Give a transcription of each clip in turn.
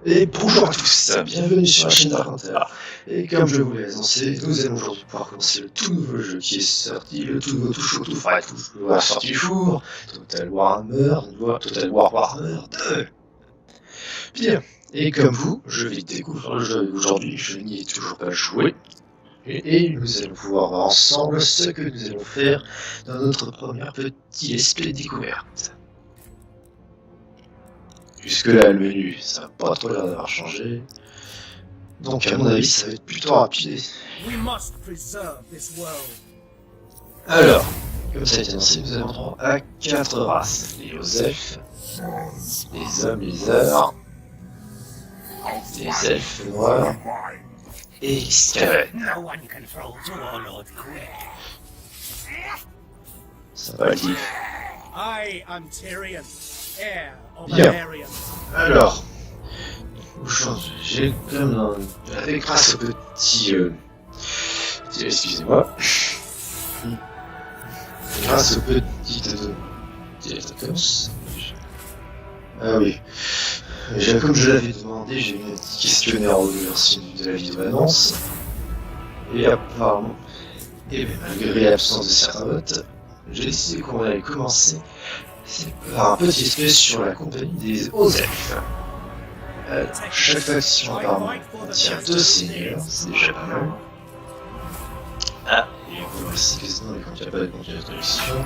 Et bonjour à tous, bienvenue sur la chaîne d'Argenteur. Et comme je vous l'ai annoncé, nous allons aujourd'hui pouvoir commencer le tout nouveau jeu qui est sorti, le tout nouveau tout chaud, tout frais, tout sorti du four, Total Warhammer 2. Bien, et comme vous, je vais découvrir le jeu aujourd'hui, je n'y ai toujours pas joué. Et nous allons voir ensemble ce que nous allons faire dans notre première petite espèce découverte. Jusque-là, le menu, ça n'a pas trop l'air d'avoir changé. Donc, à mon avis, ça va être plutôt rapide. Alors, comme ça a été annoncé, nous avons droit à 4 races. Les hauts elfes, les hommes lézards, les elfes noirs et les skaven. Sympathique. Bien. Alors, j'ai comme grâce au petit... excusez-moi. Grâce au petit... Ah oui. Comme je l'avais demandé, j'ai mis un petit questionnaire de la vidéo annonce. Et apparemment, malgré l'absence de certains votes, j'ai décidé qu'on allait commencer par un petit espèce sur la compagnie des hauts elfes. Chaque faction apparemment contient 2 seigneurs, c'est déjà pas mal. Ah, et on peut voir ici quasiment quand il n'y a pas de contenu d'introduction.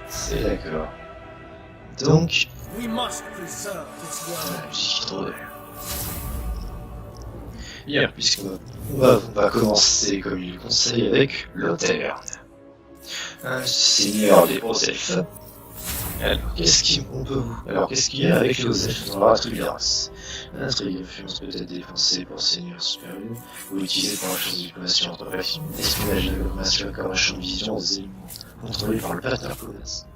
C'est d'accord. Donc, la musique est trop belle. Bien, puisqu'on va commencer comme il le conseille avec l'Auterne. Un seigneur des hauts elfes. Alors, qu'est-ce qu'il y a avec les hauts elfes dans leur attribut de race? Un attribut d'influence peut être dépensé pour seigneur supérieur, ou utilisé pour la chose de diplomatie entre factions, espionnage de diplomatie comme un champ de vision des éléments contrôlés par le partenaire commerce.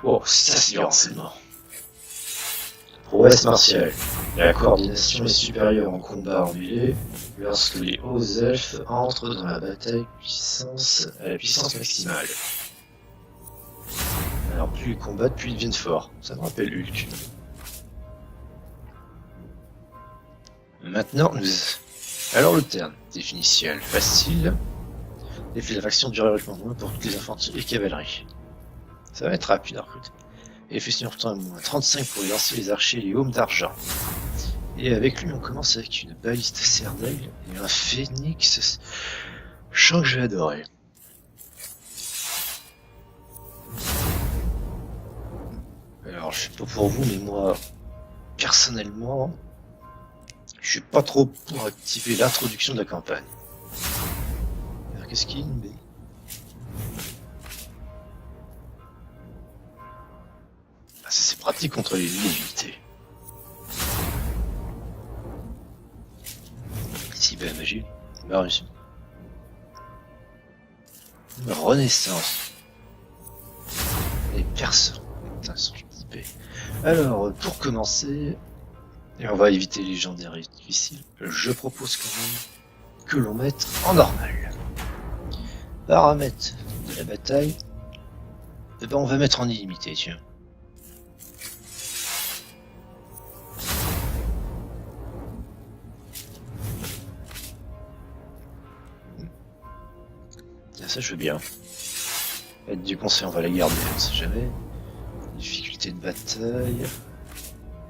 Oh, ça c'est du renseignement. Prouesse martiale. La coordination est supérieure en combat en mêlée lorsque les hauts elfes entrent dans la bataille à la puissance maximale. Alors plus ils combattent, plus ils deviennent forts. Ça me rappelle Hulk. Maintenant, alors le terme définitiel facile. L'effet de l'action dure relativement pour toutes les infanteries et cavaleries. Ça va être rapide à recruter. Effet surtout moins 35 pour lancer les archers et les hommes d'argent. Et avec lui, on commence avec une baliste Serdail et un phénix. Je sens que j'ai adoré. Alors, je sais pas pour vous, mais moi, personnellement, je suis pas trop pour activer l'introduction de la campagne. Alors, qu'est-ce qu'il y a une baie ? C'est pratique contre les illimilités. Ici, la magie. Bah, réussi. Renaissance. Les persos. Putain, sont typés. Alors, pour commencer, et on va éviter les légendaires difficiles, je propose quand même que l'on mette en normal. Paramètres de la bataille. Et ben on va mettre en illimité, tiens. Ça je veux bien. Aide du conseil, on va la garder, on sait jamais. Difficulté de bataille.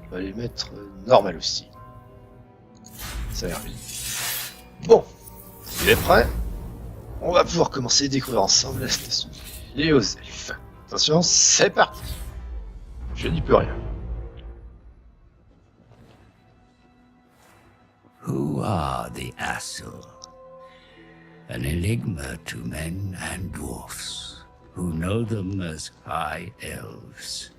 On va les mettre normal aussi. Ça a l'air bien. Bon, il est prêt. On va pouvoir commencer à découvrir ensemble la station. Les hauts elfes. Attention, c'est parti. Je n'y peux rien. Who are the Asul? An enigma to men and dwarfs, who know them as High Elves.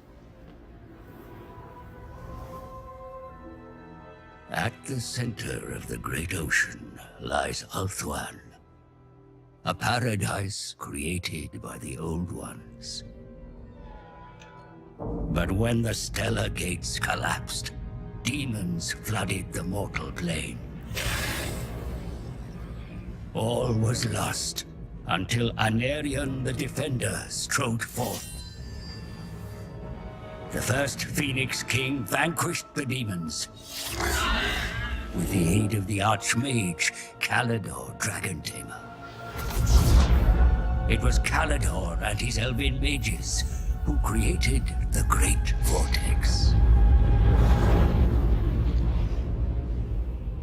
At the center of the great ocean lies Ulthuan, a paradise created by the Old Ones. But when the Stellar Gates collapsed, demons flooded the mortal plane. All was lost until Anarion the Defender strode forth. The first Phoenix King vanquished the demons with the aid of the Archmage, Kallador Dragontamer. It was Kallador and his elven mages who created the Great Vortex.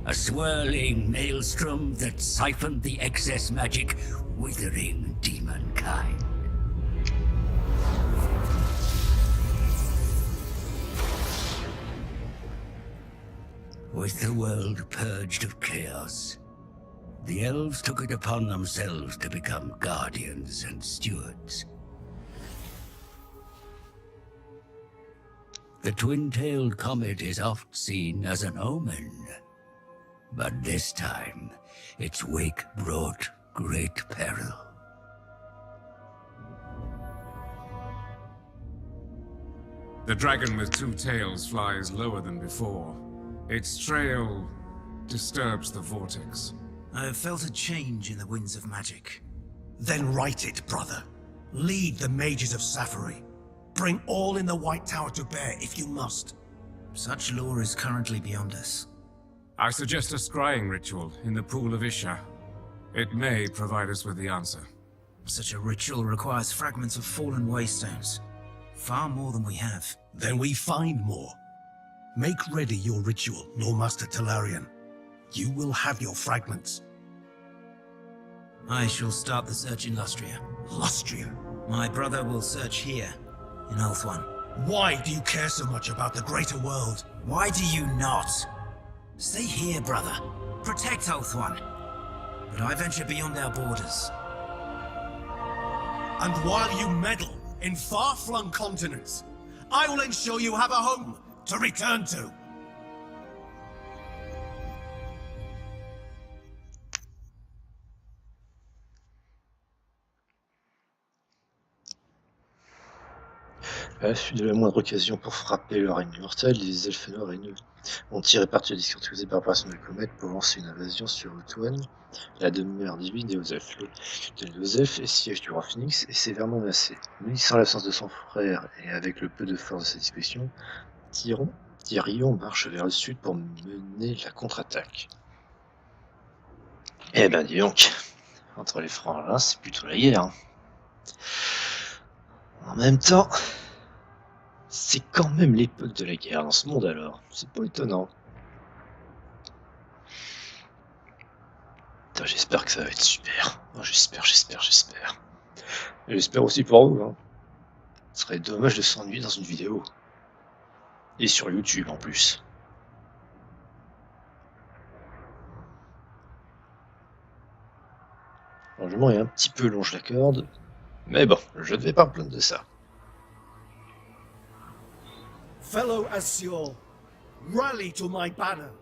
A swirling maelstrom that siphoned the excess magic, withering demonkind. With the world purged of chaos, the elves took it upon themselves to become guardians and stewards. The twin-tailed comet is oft seen as an omen, but this time its wake brought great peril. The dragon with two tails flies lower than before. Its trail disturbs the vortex. I have felt a change in the winds of magic. Then write it, brother. Lead the mages of Safari. Bring all in the White Tower to bear if you must. Such lore is currently beyond us. I suggest a scrying ritual in the Pool of Isha. It may provide us with the answer. Such a ritual requires fragments of fallen waystones. Far more than we have. Then we find more. Make ready your ritual, Lord Master Talarian. You will have your fragments. I shall start the search in Lustria. Lustria? My brother will search here, in Ulthuan. Why do you care so much about the greater world? Why do you not? Stay here, brother. Protect Ulthuan. But I venture beyond our borders. And while you meddle in far-flung continents, I will ensure you have a home to return to. À la suite de la moindre occasion pour frapper leur ennemi mortel, les elfes noirs haineux ont tiré parti de la discours causée par l'opération de la comète pour lancer une invasion sur Ulthuan, la demeure divine des Hauts-Elfes. Le capitaine des Hauts-Elfes et siège du roi Phoenix est sévèrement menacé. Munissant l'absence de son frère et avec le peu de force de sa disposition, Tyrion marche vers le sud pour mener la contre-attaque. Eh ben dis donc, entre les frangins, c'est plutôt la guerre. Hein. En même temps, c'est quand même l'époque de la guerre dans ce monde alors, c'est pas étonnant. Putain, j'espère que ça va être super. Oh, j'espère. Et j'espère aussi pour vous. Hein. Ce serait dommage de s'ennuyer dans une vidéo. Et sur YouTube en plus. Franchement, il est un petit peu long, je l'accorde. Mais bon, je ne vais pas me plaindre de ça. Fellow Azure, rally to my banner.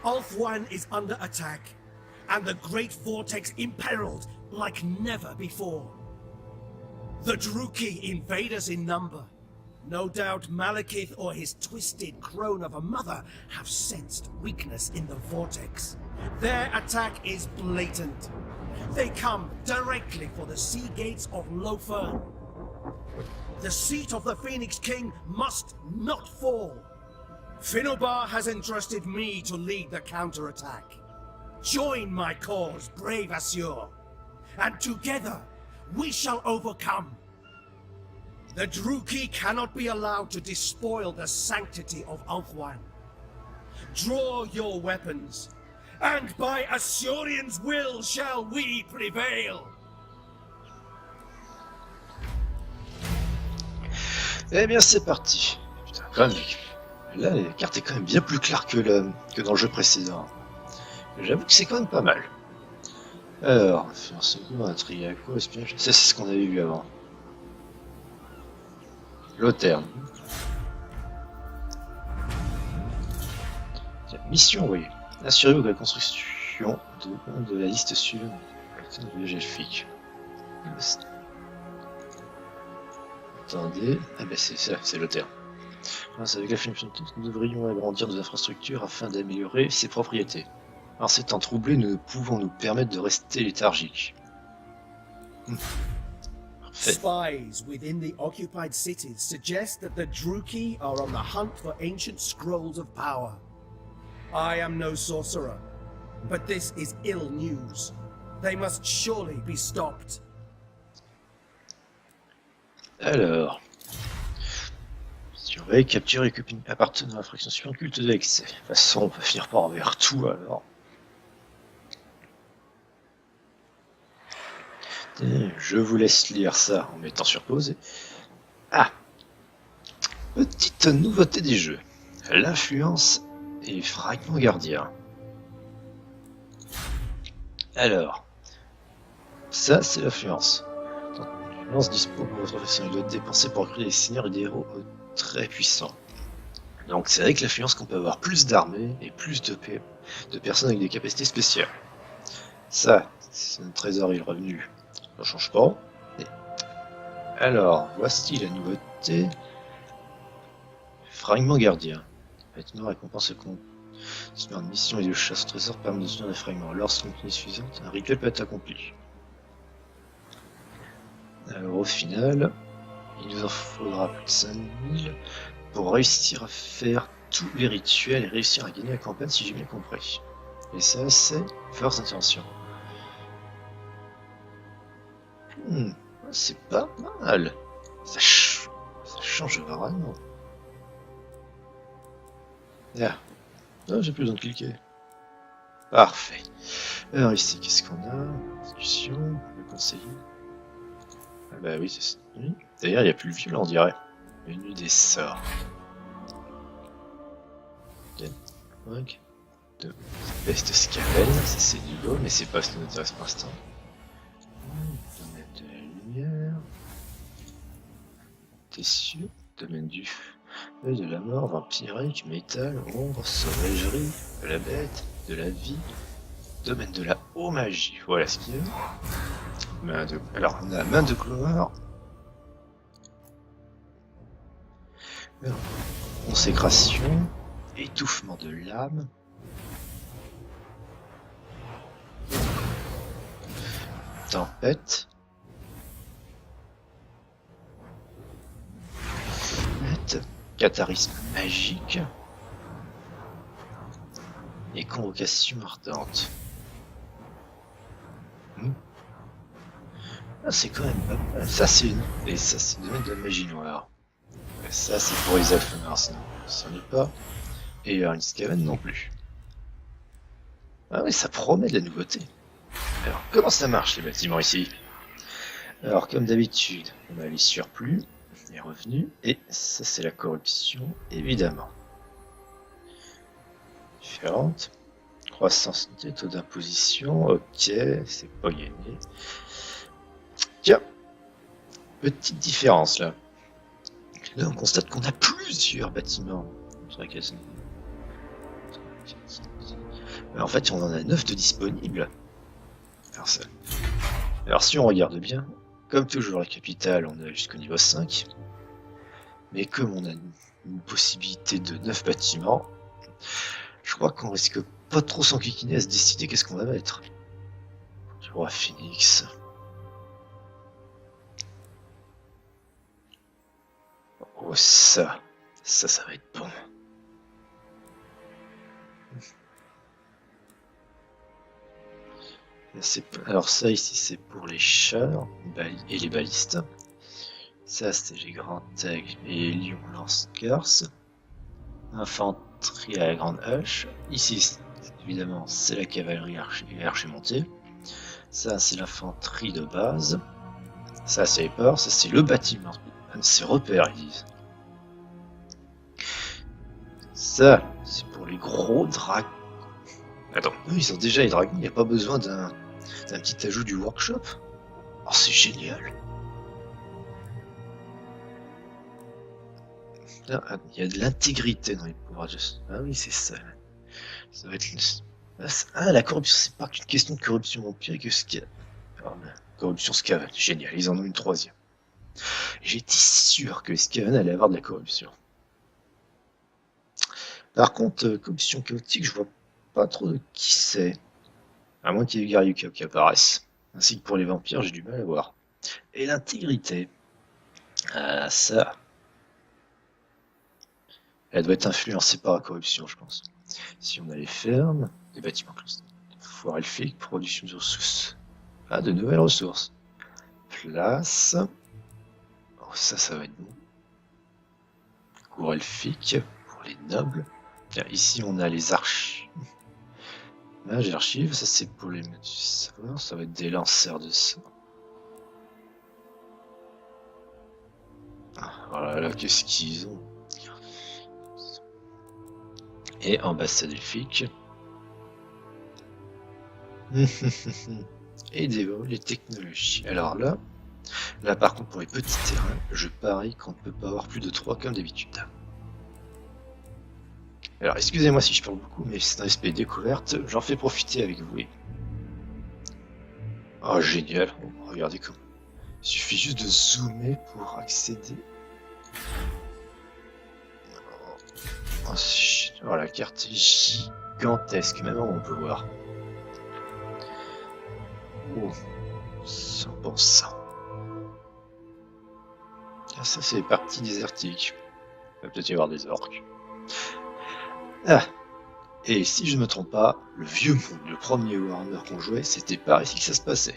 Ulthuan is under attack, and the Great Vortex imperiled like never before. The Druki invade us in number. No doubt Malekith or his twisted crone of a mother have sensed weakness in the Vortex. Their attack is blatant. They come directly for the sea gates of Lofern. The seat of the Phoenix King must not fall. Finnobar has entrusted me to lead the counterattack. Join my cause, brave Azure, and together we shall overcome. The Druki cannot be allowed to despoil the sanctity of Ulthuan. Draw your weapons, and by Azurian's will shall we prevail. Eh bien c'est parti. Putain, quand même, là la carte est quand même bien plus claire que dans le jeu précédent. J'avoue que c'est quand même pas mal. Alors, faire secours, intrigue, aqua, espionnage, ça c'est ce qu'on avait vu avant. Loterne. Mission envoyée. Assurez-vous que la construction de la liste suivante de voyage elfique. Attendez, ah ben c'est ça, c'est le terme. Avec la finition, nous devrions agrandir nos infrastructures afin d'améliorer ses propriétés. En ces temps troublés, nous ne pouvons nous permettre de rester léthargiques. Fait. Spies within the occupied cities suggest that the Druki are on the hunt for ancient scrolls of power. I am no sorcerer, but this is ill news. They must surely be stopped. Alors, surveille, capture les copines appartenant à la fraction suivante, culte de l'excès. De toute façon, on va finir par envers tout alors. Et je vous laisse lire ça en mettant sur pause. Ah, petite nouveauté des jeux. L'influence et les fragments gardiens. Alors, ça c'est l'influence. L'influence dispose pour votre profession, il doit être dépensé pour recruter des seigneurs et des héros très puissants. Donc c'est avec l'influence qu'on peut avoir plus d'armées et plus de personnes avec des capacités spéciales. Ça, c'est notre trésor et le revenu. Ça change pas. Et alors, voici la nouveauté. Fragment gardien. Vêtements récompense compte. Une mission et de chasse au trésor permet d'obtenir des fragments. Lorsqu'une est suffisante, un rituel peut être accompli. Alors au final, il nous en faudra plus de 5000 pour réussir à faire tous les rituels et réussir à gagner la campagne si j'ai bien compris. Et ça c'est force d'intervention. C'est pas mal. Ça change vraiment. Ah, non, j'ai plus besoin de cliquer. Parfait. Alors ici, qu'est-ce qu'on a? Discussion, le conseiller. Ah bah oui, c'est... D'ailleurs, il n'y a plus le violent, on dirait. Menu des sorts. 5, 2. Peste scavelle, ça c'est du lot, mais c'est pas ce qui nous intéresse pour l'instant. Domaine de la lumière. Tessieux, domaine du feu, de la mort, vampirique, métal, ombre, sauvagerie, de la bête, de la vie, domaine de la haute magie. Voilà ce qu'il y a. Alors, on a main de gloire. Alors, consécration, étouffement de l'âme. Tempête. Catharisme magique. Et convocation ardente. Ah, c'est quand même pas mal. Ça c'est une... Et ça c'est le domaine de la magie noire. Et ça c'est pour les elfes noirs, sinon ça n'est pas. Et une Skaven non plus. Ah oui, ça promet de la nouveauté. Alors, comment ça marche les bâtiments ici? Alors, comme d'habitude, on a les surplus, les revenus, et ça c'est la corruption, évidemment. Différente. Croissance des taux d'imposition, ok, c'est pas gagné. Tiens, petite différence là. Là on constate qu'on a plusieurs bâtiments. Mais en fait on en a 9 de disponibles. Alors si on regarde bien, comme toujours la capitale on a jusqu'au niveau 5. Mais comme on a une possibilité de 9 bâtiments, je crois qu'on risque pas trop s'enquiquiner à se décider qu'est-ce qu'on va mettre. Du roi Phoenix. Oh ça va être bon. Alors ça ici c'est pour les chars et les balistes. Ça c'est les grands aigles et les lions lance-garce. Infanterie à la grande hache. Ici évidemment c'est la cavalerie et archer monté. Ça c'est l'infanterie de base. Ça c'est les ports, ça c'est le bâtiment. C'est repères ils disent. Ça c'est pour les gros dragons. Attends, eux ils ont déjà les dragons, il n'y a pas besoin d'un petit ajout du workshop. Oh c'est génial. Ah, il y a de l'intégrité dans les pouvoirs. Ah oui c'est ça. Ça va être... Ah la corruption c'est pas qu'une question de corruption vampirique que Skaven. Oh, corruption Skaven, génial, ils en ont une troisième. J'étais sûr que les Skaven allaient avoir de la corruption. Par contre, corruption chaotique, je vois pas trop de qui c'est. À moins qu'il y ait Garyuka qui apparaisse. Ainsi que pour les vampires, j'ai du mal à voir. Et l'intégrité. Ah, ça. Elle doit être influencée par la corruption, je pense. Si on a les fermes, les bâtiments closés, foire elfique, production de ressources. Ah, de nouvelles ressources. Place. Oh, ça va être bon. Cour elfique pour les nobles. Tiens, ici, on a les archives. Mages et archives, ça c'est pour les maîtres du savoir, ça va être des lanceurs de sang. Oh là là, qu'est-ce qu'ils ont. Et ambassade elfique. Et les technologies. Alors là par contre pour les petits terrains, je parie qu'on ne peut pas avoir plus de 3 comme d'habitude. Alors excusez-moi si je parle beaucoup, mais c'est un aspect découverte, j'en fais profiter avec vous. Oh génial, oh, regardez comme. Il suffit juste de zoomer pour accéder. Oh, la carte est gigantesque, maintenant on peut voir. Oh, 100%. Ah, ça c'est partie désertique. Il va peut-être y avoir des orques. Ah. Et si je ne me trompe pas, le vieux monde, le premier Warhammer qu'on jouait, c'était par ici que ça se passait.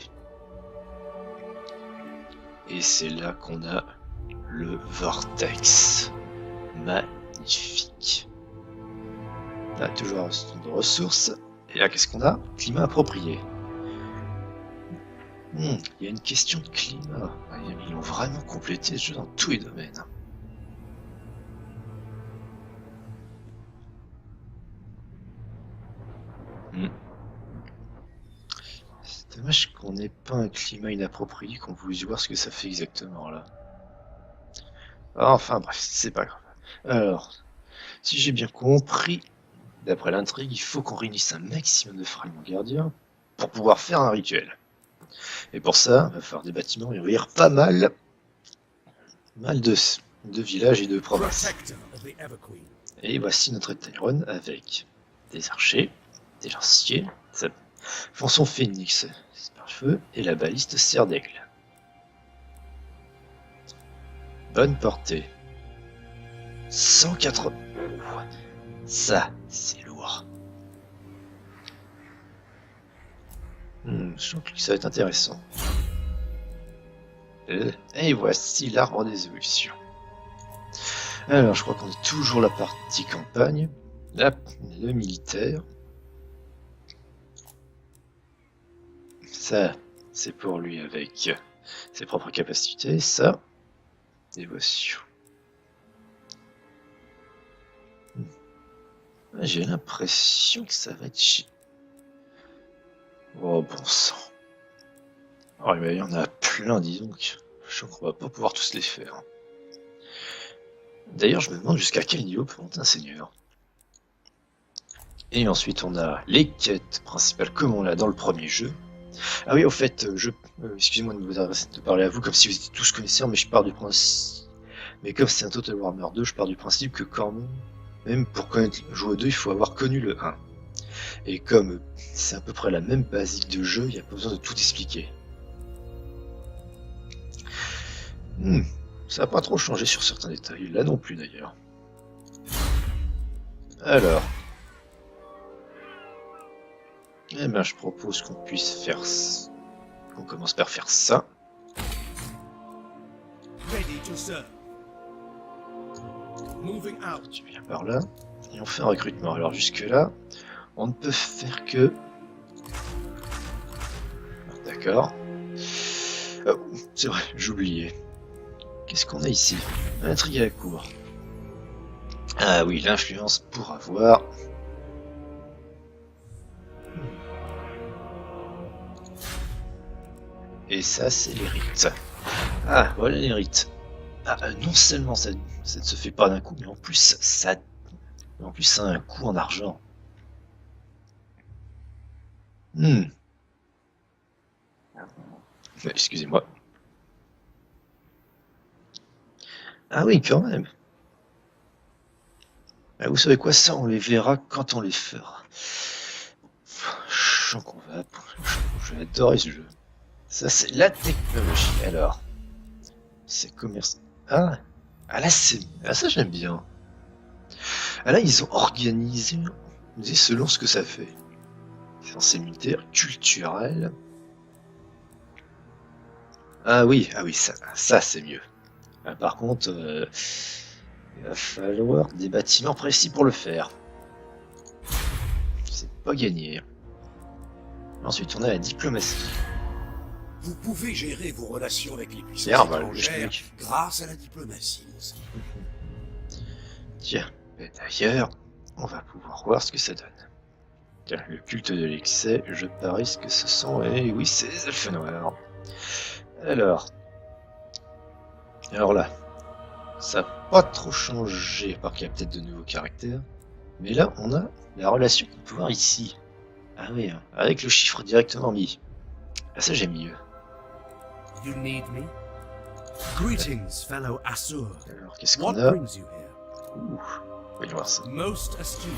Et c'est là qu'on a le Vortex. Magnifique. Là, toujours un stand de ressources. Et là, qu'est-ce qu'on a? Climat approprié. Il y a une question de climat. Ils ont vraiment complété ce jeu dans tous les domaines. C'est dommage qu'on n'ait pas un climat inapproprié, qu'on puisse voir ce que ça fait exactement là. Enfin bref, c'est pas grave. Alors, si j'ai bien compris, d'après l'intrigue, il faut qu'on réunisse un maximum de fragments gardiens pour pouvoir faire un rituel. Et pour ça, il va falloir des bâtiments et ouvrir pas mal de villages et de provinces. Et voici notre Tyrone avec des archers, des lanciers, son phénix, pare-feu et la baliste serre d'aigle. Bonne portée. 180. Ça, c'est lourd. Je trouve que ça va être intéressant. Et voici l'arbre des évolutions. Alors, je crois qu'on est toujours la partie campagne. Là, le militaire. Ça, c'est pour lui avec ses propres capacités. Ça, dévotion. J'ai l'impression que ça va être chiant. Oh bon sang. Oh, il y en a plein, dis donc. Je crois qu'on va pas pouvoir tous les faire. D'ailleurs, je me demande jusqu'à quel niveau peut monter un seigneur. Et ensuite, on a les quêtes principales comme on l'a dans le premier jeu. Ah oui, au fait, excusez-moi de vous adresser de parler à vous comme si vous étiez tous connaisseurs, mais je pars du principe. Mais comme c'est un Total Warhammer 2, je pars du principe que quand même pour connaître jouer au 2, il faut avoir connu le 1. Et comme c'est à peu près la même basique de jeu, il n'y a pas besoin de tout expliquer. Ça n'a pas trop changé sur certains détails, là non plus d'ailleurs. Alors. Eh ben, je propose qu'on puisse faire... qu'on commence par faire ça. Tu viens par là. Et on fait un recrutement. Alors jusque là, on ne peut faire que... D'accord. Oh, c'est vrai, j'oubliais. Qu'est-ce qu'on a ici? Intrigue à la cour. Ah oui, l'influence pour avoir... Et ça, c'est les rites. Ah, voilà les rites. Ah, non seulement ça ne se fait pas d'un coup, mais en plus, ça a un coût en argent. Excusez-moi. Ah oui, quand même. Ah, vous savez quoi, ça, on les verra quand on les fera. Je sens qu'on va... Je vais adorer ce jeu. Ça, c'est la technologie. Alors, c'est commerce. Ah, là, c'est. Ah, ça, j'aime bien. Ah, là, ils ont organisé selon ce que ça fait. C'est militaire, culturel. Ah oui, ça c'est mieux. Ah, par contre, il va falloir des bâtiments précis pour le faire. C'est pas gagné. Ensuite, on a la diplomatie. Vous pouvez gérer vos relations avec les puissances Tiens, bah, étrangères je grâce à la diplomatie aussi. Tiens, et d'ailleurs, on va pouvoir voir ce que ça donne. Tiens, le culte de l'excès, je parie que ce sont... Et oui, c'est les elfes noirs. Alors là, ça n'a pas trop changé, par qu'il y a peut-être de nouveaux caractères. Mais là, on a la relation qu'on peut voir ici. Ah oui, hein, avec le chiffre directement mis. Ah, ça j'aime mieux. You need me? Greetings, fellow Asur. Alors, qu'est-ce What qu'on a? brings you here? Ouh, voyons voir ça. Most astute.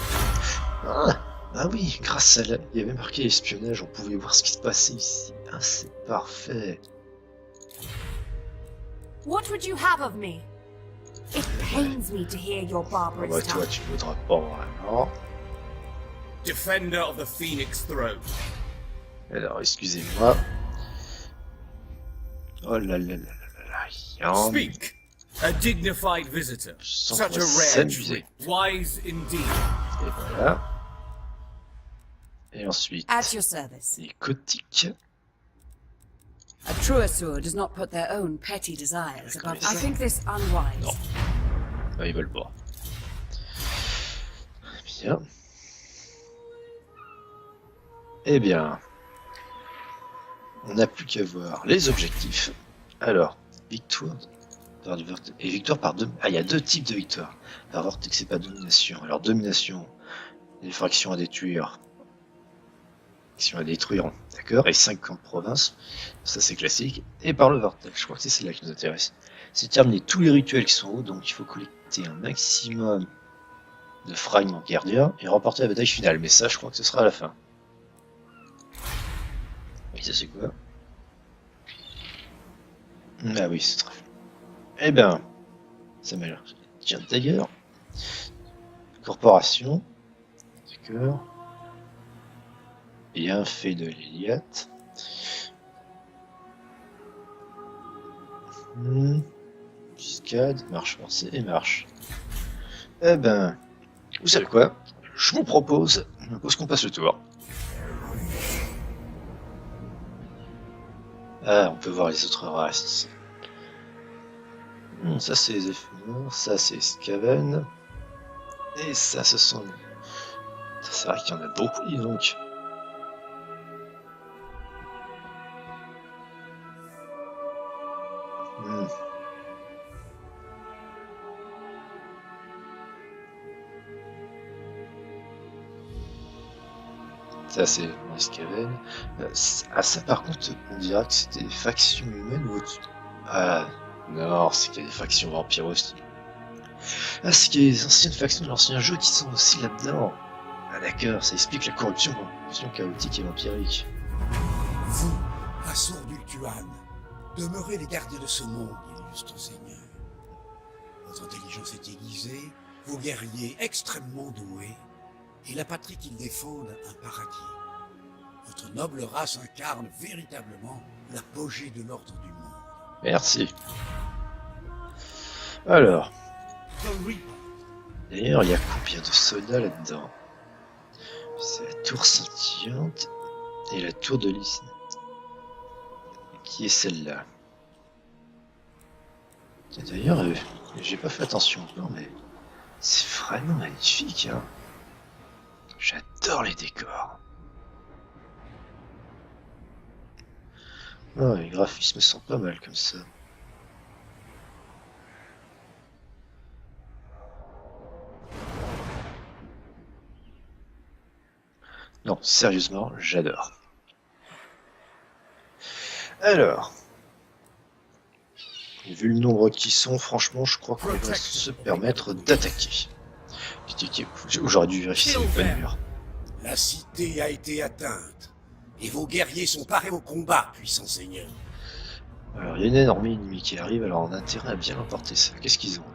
Ah oui, grâce à la... Il y avait marqué espionnage, on pouvait voir ce qui se passait ici. Ah, c'est parfait. What would you have of me? It pains me to hear your Ah barbarous bah toi, tongue. tu voudras pas vraiment. Defender of the Phoenix Throne. Alors, excusez-moi. Oh là là là là là là. Yann, Speak. A dignified visitor. Sans Such a quoi rare s'amuser. treat. Wise indeed. et voilà. Et ensuite, At your service. les gothiques. A true Asur does not put their own petty desires above. I think this unwise. Non. Ah, ils veulent pas. Bien. Eh bien, on n'a plus qu'à voir les objectifs. Alors, victoire par du vortex et victoire par deux. Ah, il y a deux types de victoires. Par vortex et pas domination. Alors, domination, les fractions à détruire. Fractions à détruire, d'accord. Et 50 provinces, ça c'est classique. Et par le vortex, je crois que c'est celle-là qui nous intéresse. C'est terminer tous les rituels qui sont hauts, donc il faut collecter un maximum de fragments gardiens et remporter la bataille finale. Mais ça, je crois que ce sera à la fin. Et ça c'est quoi? Ah oui, c'est très... Eh ben, ça m'a l'air... Tiens, d'ailleurs... Corporation... D'accord... Bienfait de l'Iliade... Discade, marche forcée et marche. Eh ben... Vous savez quoi? Je vous propose qu'on passe le tour. Ah, on peut voir les autres races. Ça c'est les éphémères, ça c'est Skaven. Et ça ce sont... C'est vrai qu'il y en a beaucoup, dis donc. Ça c'est les Skaven. Ah ça par contre, on dirait que c'était des factions humaines ou autre. Ah non, c'est qu'il y a des factions vampires aussi. Ah c'est qu'il y a des anciennes factions de l'ancien jeu qui sont aussi là-dedans. Ah d'accord, ça explique la corruption chaotique et vampirique. Vous, Asur d'Ultuan, demeurez les gardiens de ce monde, illustre Seigneur. Votre intelligence est aiguisée, vos guerriers extrêmement doués, et la patrie qu'ils défendent un paradis. Votre noble race incarne véritablement l'apogée de l'ordre du monde. Merci. Alors, The Reaper. d'ailleurs, il y a combien de soldats là-dedans? C'est la tour scintillante et la tour de Lys. Qui est celle-là? D'ailleurs, j'ai pas fait attention encore, mais c'est vraiment magnifique, hein. J'adore les décors. Oh, les graphismes sont pas mal comme ça. Non, sérieusement, j'adore. Alors, vu le nombre qui sont, franchement, je crois qu'on va se permettre d'attaquer. J'aurais dû vérifier le bon mur. La cité a été atteinte. Et vos guerriers sont parés au combat, puissant seigneur. Alors, il y a une énorme ennemie qui arrive, alors on a intérêt à bien emporter ça. Qu'est-ce qu'ils ont?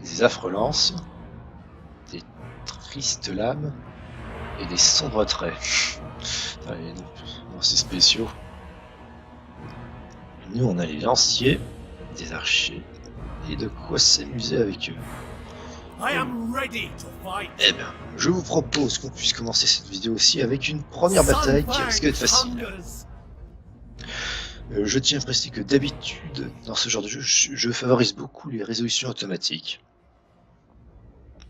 Des affreux lances, des tristes lames et des sombres traits. Enfin, les lanciers spéciaux. Et nous, on a les lanciers, des archers, et de quoi s'amuser avec eux. I am ready to fight. Eh bien, je vous propose qu'on puisse commencer cette vidéo aussi avec une première bataille qui risque d'être facile. Je tiens à préciser que d'habitude, dans ce genre de jeu, je favorise beaucoup les résolutions automatiques.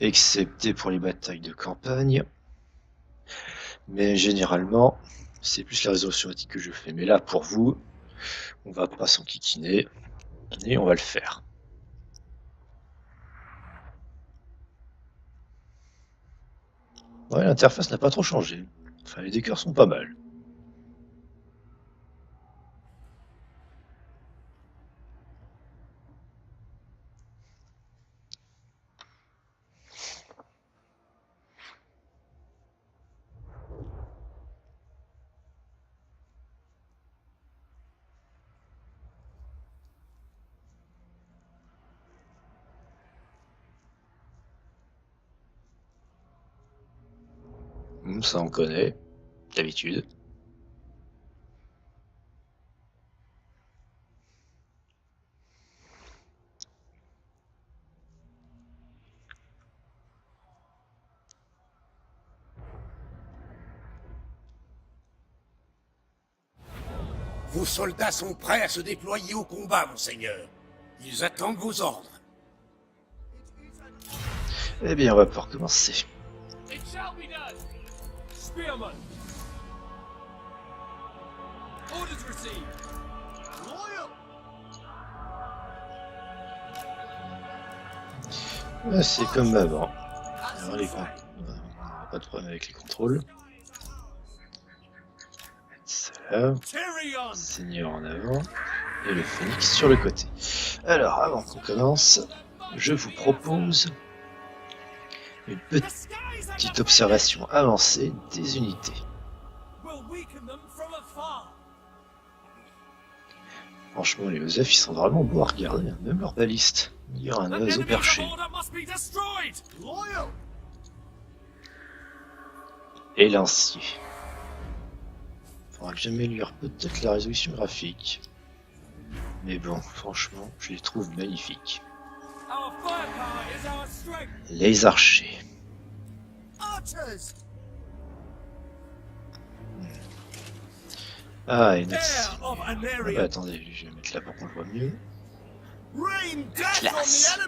Excepté pour les batailles de campagne. Mais généralement, c'est plus la résolution automatique que je fais. Mais là, pour vous, on va pas s'enquiquiner. Et on va le faire. Ouais, l'interface n'a pas trop changé. Enfin, les décors sont pas mal. Ça on connaît, d'habitude. Vos soldats sont prêts à se déployer au combat, monseigneur. Ils attendent vos ordres. Eh bien, on va pouvoir commencer. It shall be done. Spearman. Orders received. Loyal. C'est comme avant. Alors, on n'a pas de problème avec les contrôles. Ça là. Seigneur en avant. Et le phénix sur le côté. Alors, avant qu'on commence, je vous propose une petite observation avancée des unités. Franchement, les Osef, ils sont vraiment beaux à regarder, hein. Même leur baliste. Il y a un oiseau perché. Et lancier. Faudra que j'améliore peut-être la résolution graphique. Mais bon, franchement, je les trouve magnifiques. Les archers. Ah, et notre... Ah bah, attendez, je vais mettre là pour qu'on le voit mieux. Classe.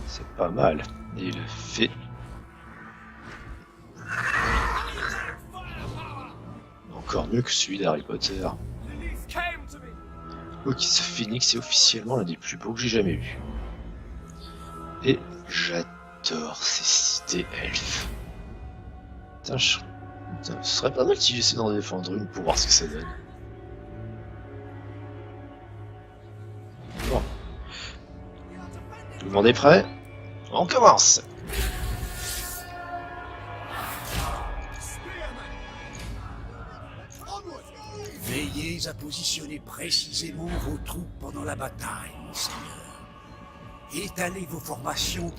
C'est pas mal. Et il le fait. Encore mieux que celui d'Harry Potter. Ok, ce phénix est officiellement l'un des plus beaux que j'ai jamais vu. Et j'adore ces cités elfes. Putain, Putain, ce serait pas mal si j'essaie d'en défendre une pour voir ce que ça donne. Bon. Tout le monde est prêt? On commence! Veillez à positionner précisément vos troupes pendant la bataille, monseigneur. Étalez vos formations.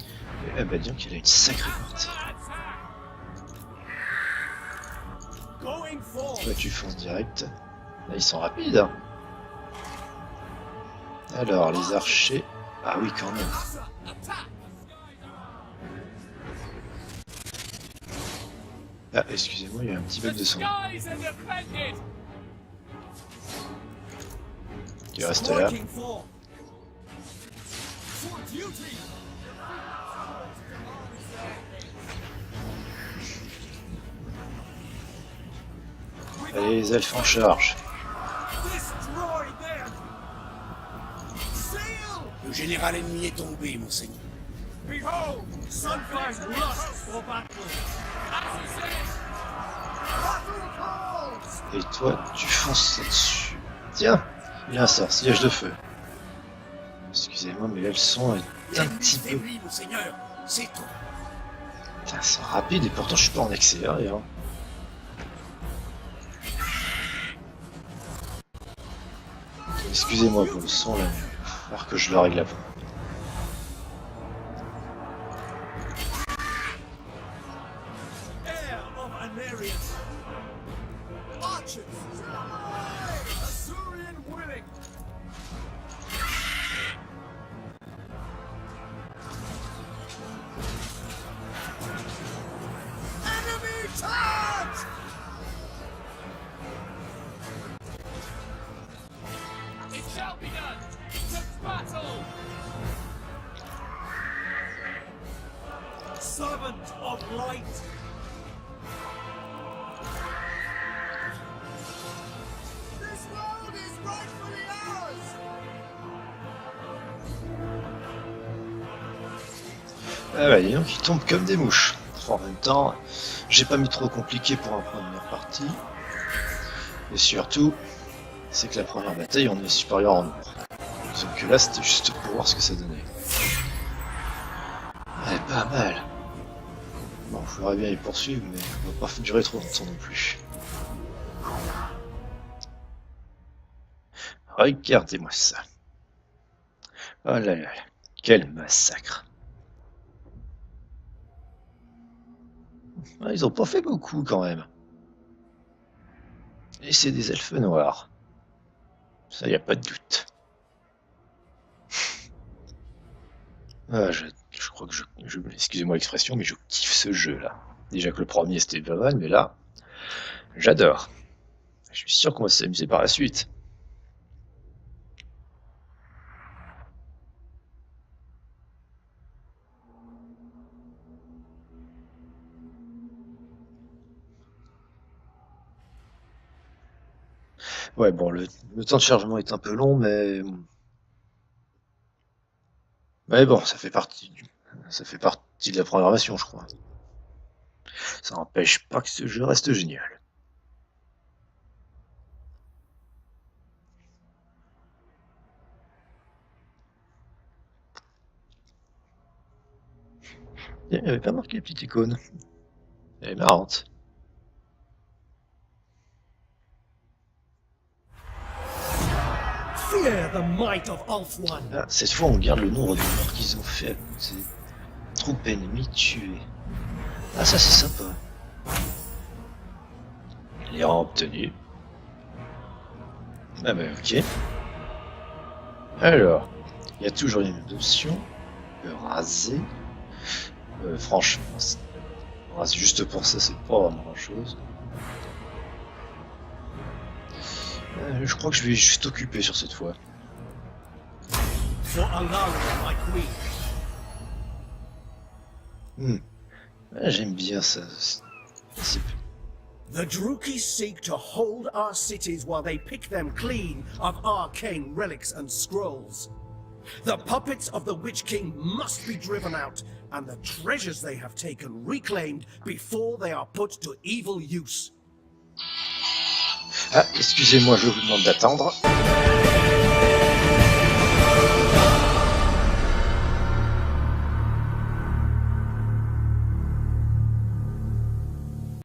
Eh ben, disons qu'il a une sacrée portée. Toi, tu fonces direct. Là, ils sont rapides. Hein. Alors, les archers. Ah oui, quand même. Ah, excusez-moi, il y a un petit bug de son. Qui reste là. Allez, les elfes en charge. Le général ennemi est tombé, monseigneur. Et toi, tu fonces là-dessus. Tiens, il y a un sortilège de feu. Excusez-moi, mais là, le son est un petit peu... Monseigneur, c'est tout. Putain, c'est rapide et pourtant je suis pas en accéléré. Hein. Excusez-moi pour le son là, alors que je le règle après. Servant of light. This world is rightfully ours. Ah bah dis donc, ils tombent comme des mouches. Enfin, en même temps, j'ai pas mis trop compliqué pour la première partie. Et surtout, c'est que la première bataille, on est supérieur en nombre. Sauf que là, c'était juste pour voir ce que ça donnait. Ouais, pas mal. Bon, il faudrait bien les poursuivre, mais on va pas durer trop longtemps non plus. Regardez-moi ça. Oh là là là, quel massacre. Ah, ils ont pas fait beaucoup quand même. Et c'est des elfes noirs. Ça, y a pas de doute. Ah, je crois que excusez-moi l'expression, mais je kiffe ce jeu-là. Déjà que le premier c'était pas mal, mais là, j'adore. Je suis sûr qu'on va s'amuser par la suite. Ouais, bon, le temps de chargement est un peu long, mais... Mais bon, ça fait partie de la programmation, je crois. Ça n'empêche pas que ce jeu reste génial. Il n'y avait pas marqué la petite icône. Elle est marrante. Fear the might of Ulthuan. Ah, cette fois, on regarde le nombre de morts qu'ils ont fait à côté. Troupes ennemies tuées. Ah, ça c'est sympa. Les rangs obtenus. Ah bah ok. Alors, il y a toujours une option. Raser. Franchement, raser juste pour ça, c'est pas vraiment grand chose. Je crois que je vais juste occuper sur cette fois. For Alana, my queen. Ah, j'aime bien ça. The Druchis seek to hold our cities while they pick them clean of arcane relics and scrolls. The puppets of the Witch King must be driven out, and the treasures they have taken reclaimed before they are put to evil use. Ah, excusez-moi, je vous demande d'attendre.